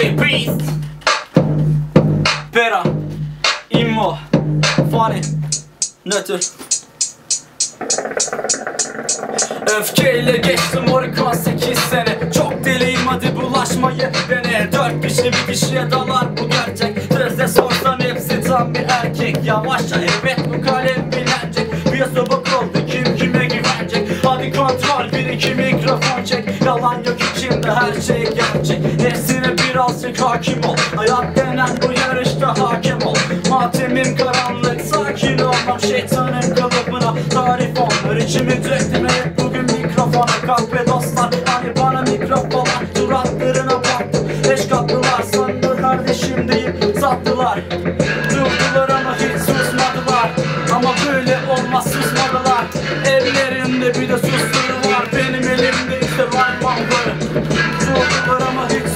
DJ Beast, Pera, Immo, Funny, Nötr. Öfkeyle geçtim Orikon 8 sene. Çok deliyim, hadi bulaşmayı dene. 4 kişi bir kişiye dalar bu gerçek. Sözde sorsan hepsi tam bir erkek. Yavaşça elbet bu kalem bilenecek. Piyasa bak oldu, kim kime güvenecek. Hadi kontrol, bir iki mikrofon çek. Yalan yok içimde, her şey gerçek. Hepsine birazcık hakim ol. Hayat denen bu yarışta hakim ol. Matemim karanlık, sakin olmam. Şeytanın kalıbına tarif onlar. İçimi döktüm hep bugün mikrofona. Kahve dostlar, hani bana mikrofon. Suratlarına baktım, beş katlılar. Sandı kardeşim deyip sattılar. Durdular ama hiç susmadılar. Ama böyle olmaz, susmadılar. Ellerinde bir de susları var. Benim elimde ise rhyme var. Durdular ama hiç